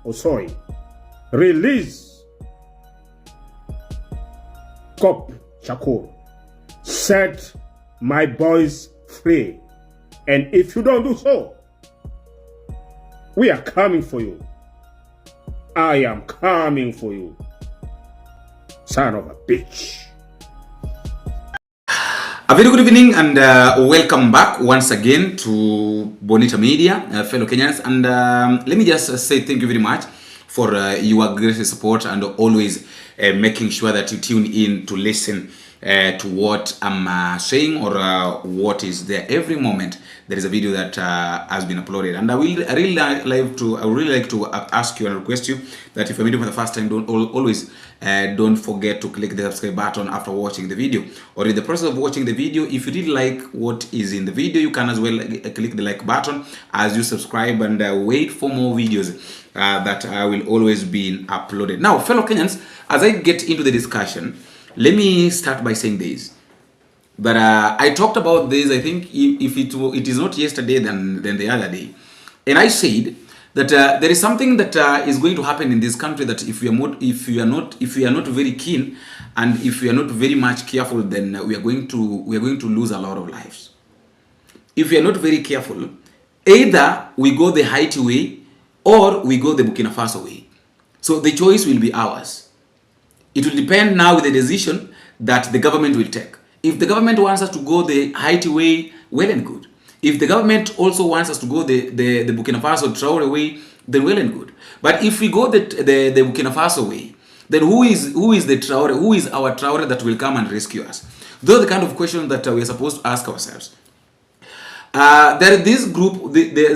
Osoi, release Cop Shakur. Set my boys free. And if you don't do so, we are coming for you. I am coming for you. Son of a bitch. A very good evening and welcome back once again to Bonita Media, fellow Kenyans. And let me just say thank you very much for your great support and always making sure that you tune in to listen to what I'm saying or what is there. Every moment there is a video that has been uploaded, and I really like to ask you and request you that if you're meeting for the first time, don't forget to click the subscribe button after watching the video, or in the process of watching the video. If you really like what is in the video, you can as well click the like button as you subscribe and wait for more videos that will always be uploaded. Now, fellow Kenyans, as I get into the discussion, let me start by saying this. But I talked about this, I think, if it is not yesterday, then the other day. And I said that there is something that is going to happen in this country that if we are not very keen and if we are not very much careful, then we are going to lose a lot of lives. If we are not very careful, either we go the Haiti way or we go the Burkina Faso way. So the choice will be ours. It will depend now with the decision that the government will take. If the government wants us to go the Haiti way, well and good. If the government also wants us to go the Burkina Faso Traore way, then well and good. But if we go the Burkina Faso way, then who is the Traore? Who is our Traore that will come and rescue us? Those are the kind of questions that we are supposed to ask ourselves. There is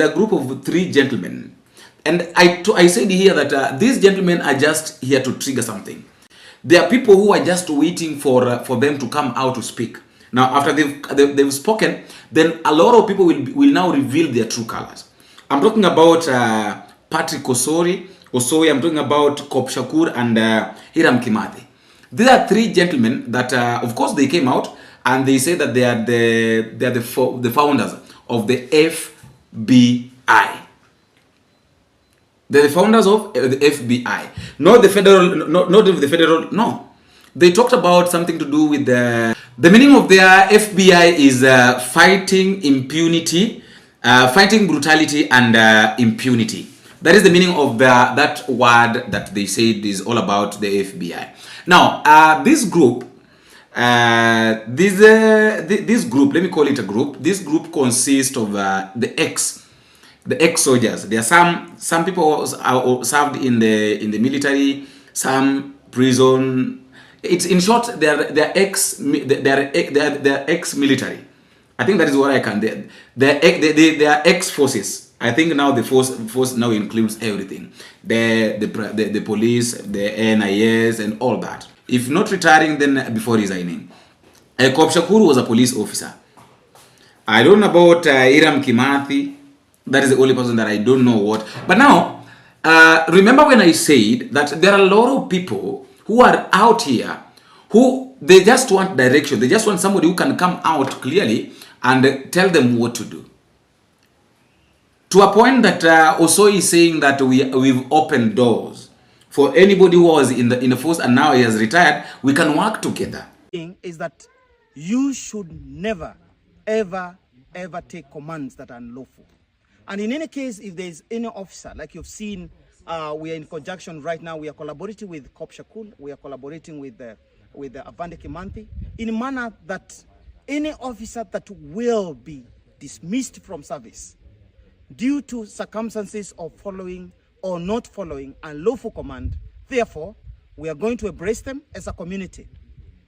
a group of 3 gentlemen, and I said here that these gentlemen are just here to trigger something. There are people who are just waiting for them to come out to speak. Now, after they've spoken, then a lot of people will now reveal their true colors. I'm talking about Patrick Osoi. I'm talking about Cop Shakur and Hiram Kimathi. These are 3 gentlemen that, of course, they came out and they say that they are the founders of the FBI. They're the founders of the FBI, not the federal. No, they talked about something to do with the meaning of their FBI is fighting impunity, fighting brutality and impunity. That is the meaning of that word that they said is all about the FBI. Now, this group, this group, let me call it a group. This group consists of the ex-soldiers. There are some people are served in the military, some prison. It's in short, they're ex-military. I think that is what I can. They are ex-forces. I think now the force now includes everything. The police, the NIS, and all that. If not retiring, then before resigning. Cop Shakur was a police officer. I don't know about Hiram Kimathi. That is the only person that I don't know what. But now, remember when I said that there are a lot of people who are out here who they just want direction. They just want somebody who can come out clearly and tell them what to do. To a point that Osoi is saying that we've opened doors for anybody who was in the force and now he has retired. We can work together. Is that you should never, ever take commands that are unlawful. And in any case, if there is any officer, like you've seen, we are in conjunction right now. We are collaborating with Cop Shakur. We are collaborating with Avande Kimanthi in a manner that any officer that will be dismissed from service due to circumstances of following or not following unlawful command, therefore, we are going to embrace them as a community,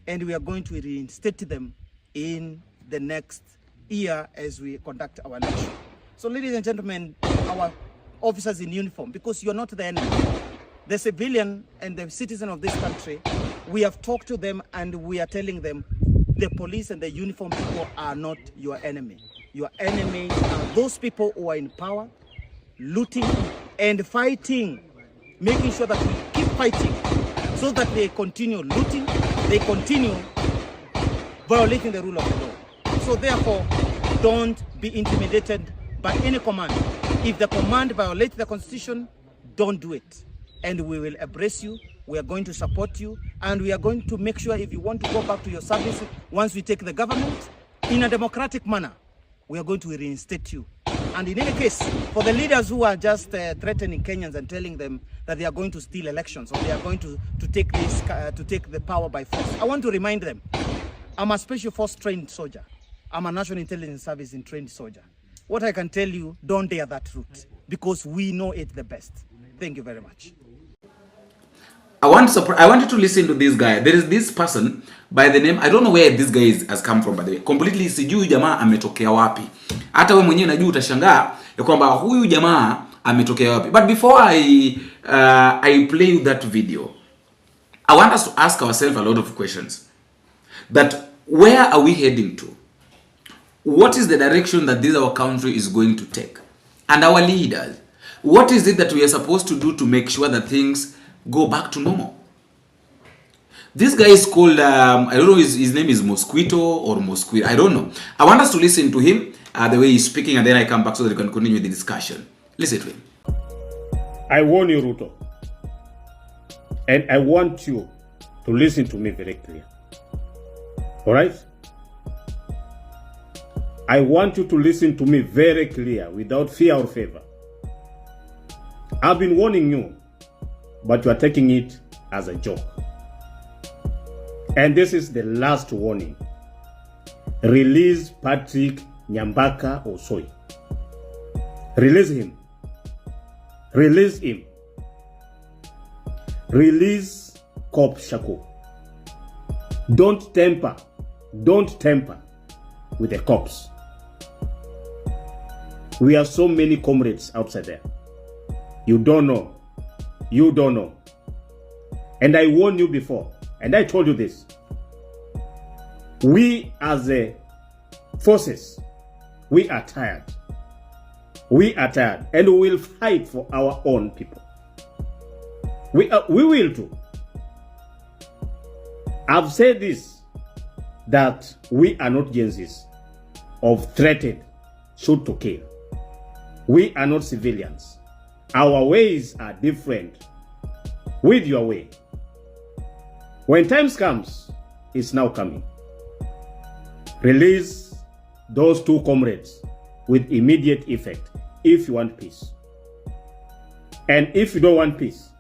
and we are going to reinstate them in the next year as we conduct our election. So, ladies and gentlemen, our officers in uniform, because you're not the enemy. The civilian and the citizen of this country, we have talked to them and we are telling them the police and the uniform people are not your enemy. Your enemies are those people who are in power, looting and fighting, making sure that we keep fighting so that they continue looting, they continue violating the rule of the law. So therefore, don't be intimidated by any command. If the command violates the constitution, don't do it. And we will embrace you. We are going to support you. And we are going to make sure if you want to go back to your service, once we take the government, in a democratic manner, we are going to reinstate you. And in any case, for the leaders who are just threatening Kenyans and telling them that they are going to steal elections or they are going to take the power by force, I want to remind them, I'm a special force trained soldier. I'm a National Intelligence Service trained soldier. What I can tell you, don't dare that route, because we know it the best. Thank you very much. I want you to listen to this guy. There is this person by the name, I don't know where this guy has come from by the way. Completely sijui jamaa ametokea wapi. Hata wewe mwenyewe najua utashangaa ya kwamba huyu jamaa ametokea wapi. But before I play that video, I want us to ask ourselves a lot of questions. That where are we heading to? What is the direction that this our country is going to take? And our leaders, what is it that we are supposed to do to make sure that things go back to normal? This guy is called, I don't know, his name is Mosquito or Mosquito, I don't know. I want us to listen to him, the way he's speaking, and then I come back so that we can continue the discussion. Listen to him. I warn you, Ruto, and I want you to listen to me very clear. All right? I want you to listen to me very clear, without fear or favor. I've been warning you, but you are taking it as a joke. And this is the last warning. Release Patrick Nyambaka Osoi. Release him. Release him. Release Cop Shako. Don't tamper with the cops. We have so many comrades outside there. You don't know. And I warned you before, and I told you this. We as a forces, we are tired. And we will fight for our own people. We will too. I've said this, that we are not Gen Zs of threatened, shoot to kill. We are not civilians. Our ways are different with your way. When times comes, it's now coming. Release those two comrades with immediate effect if you want peace. And if you don't want peace,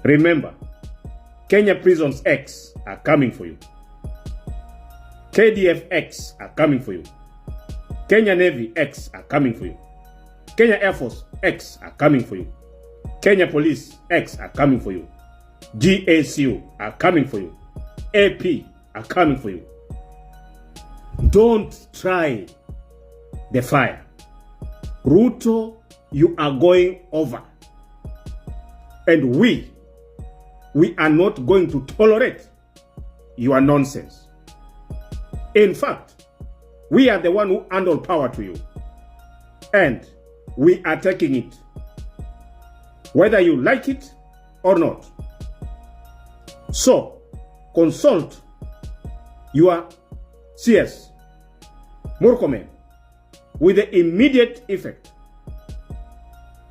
remember, Kenya Prisons X are coming for you. KDF X are coming for you. Kenya Navy X are coming for you. Kenya Air Force X are coming for you. Kenya Police X are coming for you. GACU are coming for you. AP are coming for you. Don't try the fire. Ruto, you are going over. And we are not going to tolerate your nonsense. In fact, we are the one who handle power to you. And we are taking it, whether you like it or not. So, consult your CS, Murkomen, with the immediate effect,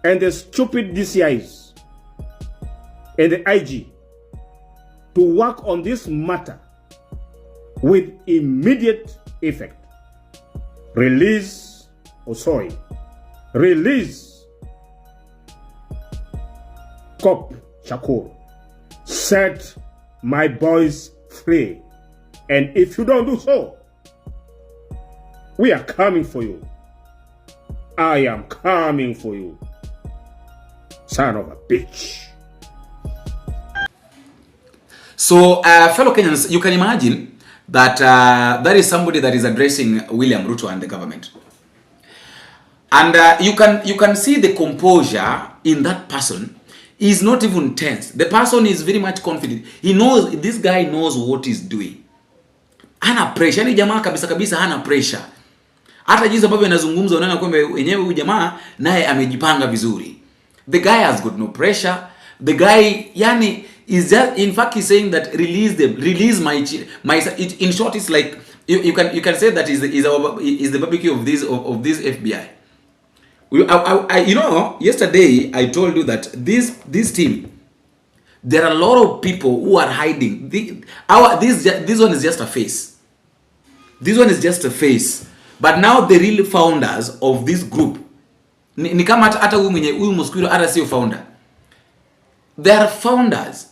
and the stupid DCIs and the IG to work on this matter with immediate effect. Release Osoi. Release Cop Shakur. Set my boys free. And if you don't do so, we are coming for you. I am coming for you. Son of a bitch. So, fellow Kenyans, you can imagine that that is somebody that is addressing William Ruto and the government. And you can see the composure in that person. He's not even tense. The person is very much confident. He knows, this guy knows what he's doing. Hana pressure. Yani jamaa kabisa hana pressure. Hata jinsi ambavyo anazungumza unaona kwamba wenyewe huyu jamaa naye amejipanga vizuri. The guy has got no pressure. The guy yani is just, in fact he's saying that release them, release my in short it's like you can say that is the barbecue of this FBI. You know, yesterday I told you that this team, there are a lot of people who are hiding. This one is just a face. This one is just a face. But now the real founders of this group, ni kama hata huyu Mosquito hata sio founder. They are founders.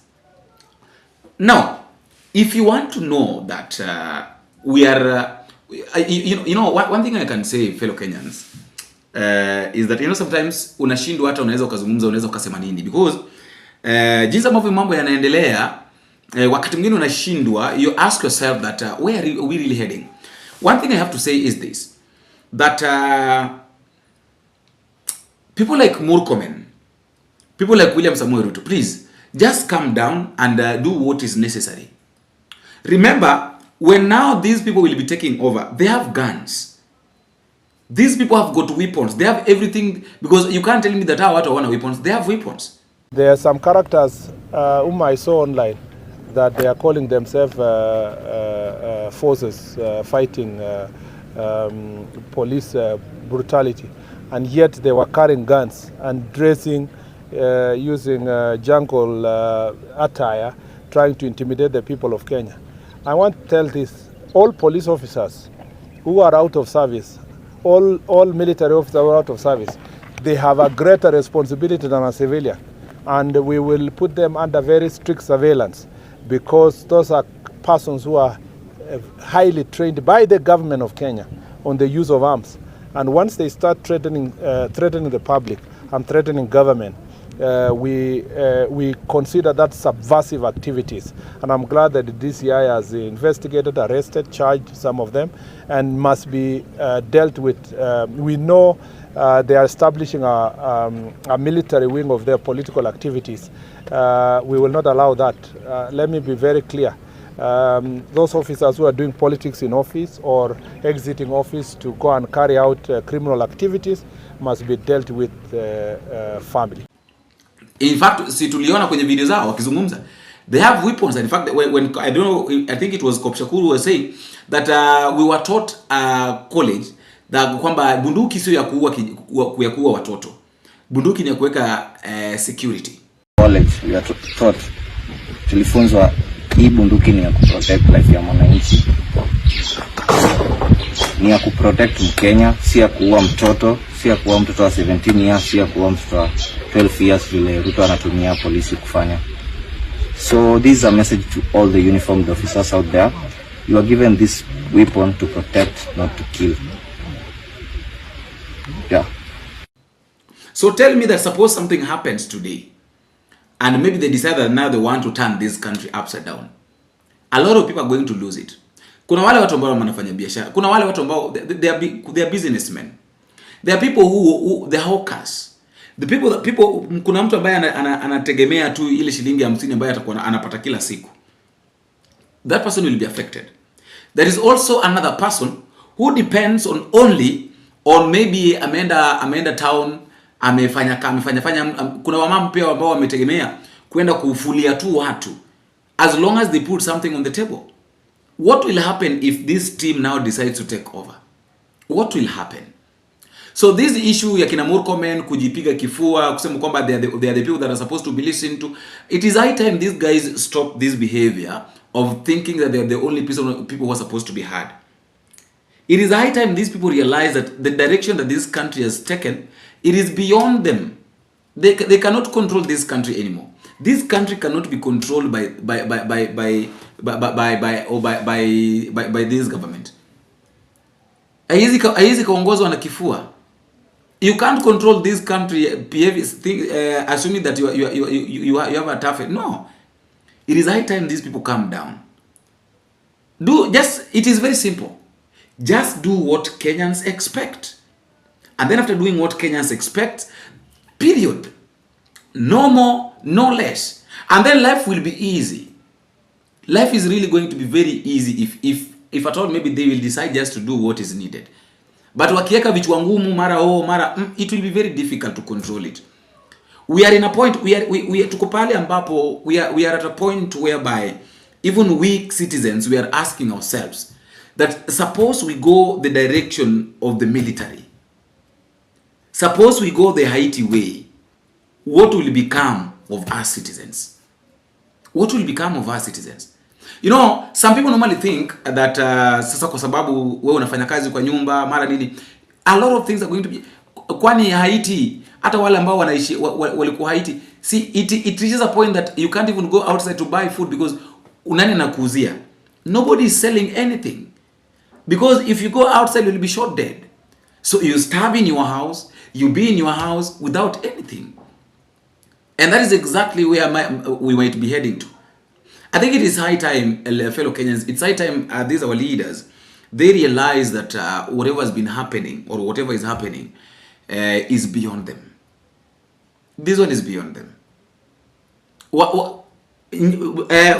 Now, if you want to know that we are, you know, one thing I can say, fellow Kenyans, is that, you know, sometimes unashindwa hata unaweza ukazungumza, unaweza ukasema nini, because jinsi ambavyo mambo yanaendelea, wakati mwingine unashindwa, you ask yourself that where are we really heading? One thing I have to say is this, that people like Murkomen, people like William Samoei Ruto, please just calm down and do what is necessary. Remember, when now these people will be taking over, they have guns. These people have got weapons. They have everything, because you can't tell me that our want weapons. They have weapons. There are some characters whom I saw online that they are calling themselves forces fighting police brutality, and yet they were carrying guns and dressing using jungle attire, trying to intimidate the people of Kenya. I want to tell this: all police officers who are out of service, all military officers who are out of service, they have a greater responsibility than a civilian, and we will put them under very strict surveillance, because those are persons who are highly trained by the government of Kenya on the use of arms. And once they start threatening the public and threatening government, we consider that subversive activities. And I'm glad that the DCI has investigated, arrested, charged some of them, and must be dealt with. We know they are establishing a military wing of their political activities. We will not allow that. Let me be very clear. Those officers who are doing politics in office or exiting office to go and carry out criminal activities must be dealt with family. In fact, si tuliona kwenye video zao wakizungumza, they have weapons. And in fact, when I don't know, I think it was Kopshakuru who was saying that we were taught college that kwamba bunduki sio ya kuua watoto. Bunduki ni ya kuweka security. College we are taught, tulifunzwa hii bunduki ni ya kuprotect life ya mwananchi, ni ya kuprotect Mkenya, si ya kuua mtoto, si ya kuua mtoto wa 17 years, si ya kuua mtoto wa 12 years vile Ruto anatumia polisi kufanya. So this is a message to all the uniformed officers out there. You are given this weapon to protect, not to kill. Yeah. So tell me that suppose something happens today, and maybe they decide that now they want to turn this country upside down. A lot of people are going to lose it. Kuna wale watu ambao wanafanya biashara. Kuna wale watu ambao they are businessmen. There are people who they are hawkers. The people kuna mtu ambaye anategemea tu ile shilingi 50 ambayo atakuwa anapata kila siku. That person will be affected. There is also another person who depends only on maybe ameenda town, amefanya kuna wamama pia ambao wametegemea kwenda kufulia tu watu, as long as they put something on the table. What will happen if this team now decides to take over? What will happen? So this issue ya kina Murkomen kujipiga kifua kusema kwamba they are the people that are supposed to be listened to, it is high time these guys stop this behavior of thinking that they are the only people who are supposed to be heard. It is high time these people realize that the direction that this country has taken, it is beyond them. They cannot control this country anymore. This country cannot be controlled by this government. Haiwezi kaongozwa na kifua. You can't control this country assuming that you have a tough. No. It is high time these people calm down. It is very simple. Just do what Kenyans expect. And then after doing what Kenyans expect, period. No more, no less. And then life will be easy. Life is really going to be very easy if at all maybe they will decide just to do what is needed. But wakieka vichwa ngumu mara it will be very difficult to control it. We are in a point we are tuko pale ambapo we are at a point whereby even we citizens, we are asking ourselves that suppose we go the direction of the military. Suppose we go the Haiti way, what will become of our citizens? What will become of our citizens? You know, some people normally think that sasa kwa sababu wewe unafanya kazi kwa nyumba mara nini, a lot of things are going to be, kwani Haiti hata wale ambao wanaishi walikuwa Haiti, see it reaches a point that you can't even go outside to buy food because unani anakuuzia. Nobody is selling anything because if you go outside you'll be shot dead. So you starve in your house, you be in your house without anything. And that is exactly where we might be heading to. I think it is high time, fellow Kenyans, it's high time these our leaders, they realize that whatever has been happening or whatever is happening is beyond them. This one is beyond them.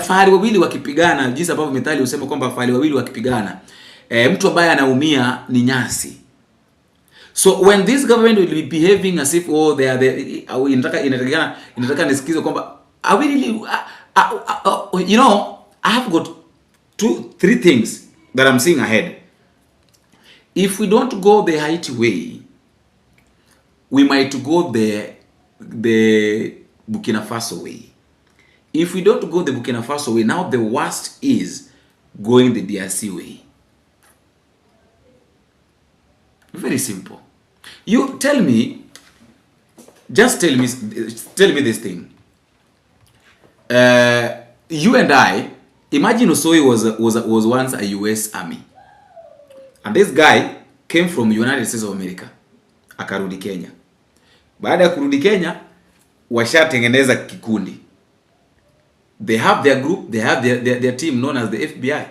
Fahali wawili wakipigana, jinsi ambavyo methali usema kwamba fahali wawili wakipigana, mtu ambaye anaumia ni nyasi. So when this government will be behaving as if they are inataka nisikize kwamba are we really you know, I have got 2-3 things that I'm seeing ahead. If we don't go the Haiti way, we might go the Burkina Faso way. If we don't go the Burkina Faso way, now the worst is going the DRC way. Very simple. You tell me, just tell me this thing. You and I, imagine Osoi was once a US Army. And this guy came from United States of America. Akarudi Kenya. Baada ya kurudi Kenya, washatengeneza kikundi. They have their group, they have their team known as the FBI.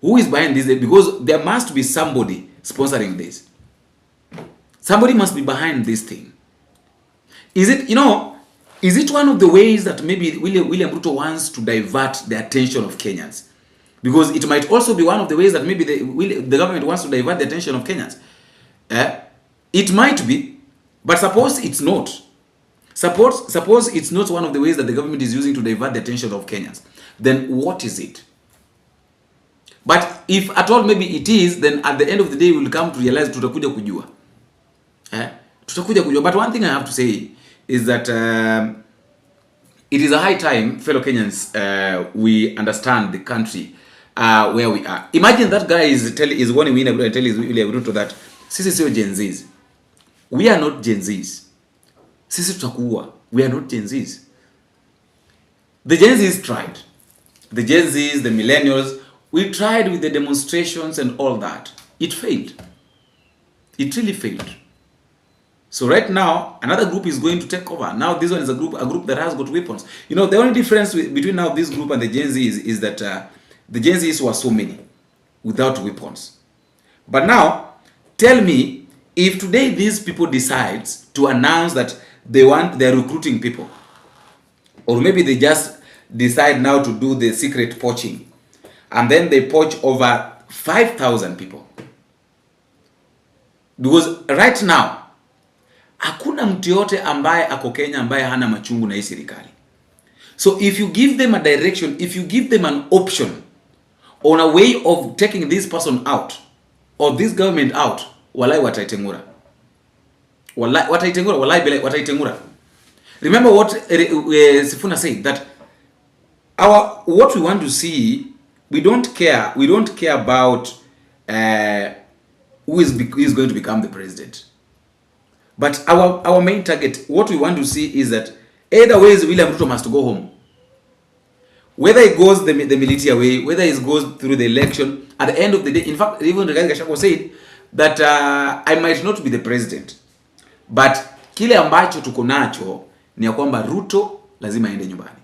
Who is behind this? Because there must be somebody sponsoring this. Somebody must be behind this thing. Is it, you know, is it one of the ways that maybe William Ruto wants to divert the attention of Kenyans? Because it might also be one of the ways that maybe the government wants to divert the attention of Kenyans. It might be, but suppose it's not. Suppose it's not one of the ways that the government is using to divert the attention of Kenyans. Then what is it? But if at all maybe it is, then at the end of the day we will come to realize tutakuja kujua. Tutakuja kujua. But one thing I have to say is that it is a high time, fellow Kenyans, we understand the country where we are. Imagine that guy is warning me and tell William Ruto that Sisi sio Gen Zs. We are not Gen Zs. Sisi Tutakuuwa. We are not Gen Zs. The Gen Zs tried. The Gen Zs, the millennials, we tried with the demonstrations and all that. It failed. It really failed. So right now, another group is going to take over. Now this one is a group that has got weapons. You know, the only difference between now this group and the Gen Zs is that the Gen Zs were so many without weapons. But now, tell me, if today these people decide to announce that they're recruiting people, or maybe they just decide now to do the secret poaching, and then they poach over 5,000 people. Because right now, hakuna mtu yote ambaye ako Kenya ambaye hana machungu na hii serikali. So if you give them a direction, if you give them an option on a way of taking this person out or this government out, walai wataitengura. Walai wataitengura, walai bele wataitengura. Remember what Sifuna said, that what we want to see, we don't care about who is going to become the president. But our main target, what we want to see is that either ways William Ruto must go home. Whether it goes the military way, whether it goes through the election, at the end of the day, in fact, even Rigathi Gachagua said that I might not be the president, but kile ambacho tuko nacho ni ya kwamba Ruto lazima aende nyumbani.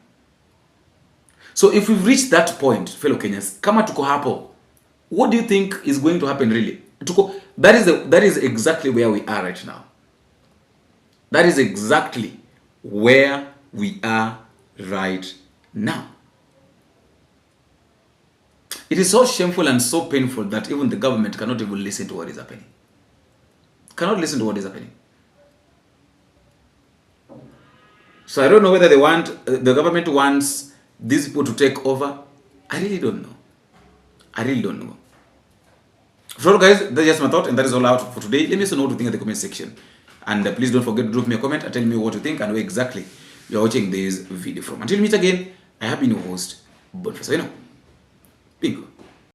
So if we've reached that point, fellow Kenyans, kama tuko hapo, what do you think is going to happen really? That is exactly where we are right now. That is exactly where we are right now. It is so shameful and so painful that even the government cannot even listen to what is happening. Cannot listen to what is happening. So I don't know whether the government wants these people to take over. I really don't know. I really don't know. So guys, that's just my thought, and that is all out for today. Let me know what you think in the comment section. And please don't forget to drop me a comment and tell me what you think and where exactly you're watching this video from. Until we meet again, I have been your host, Boniface.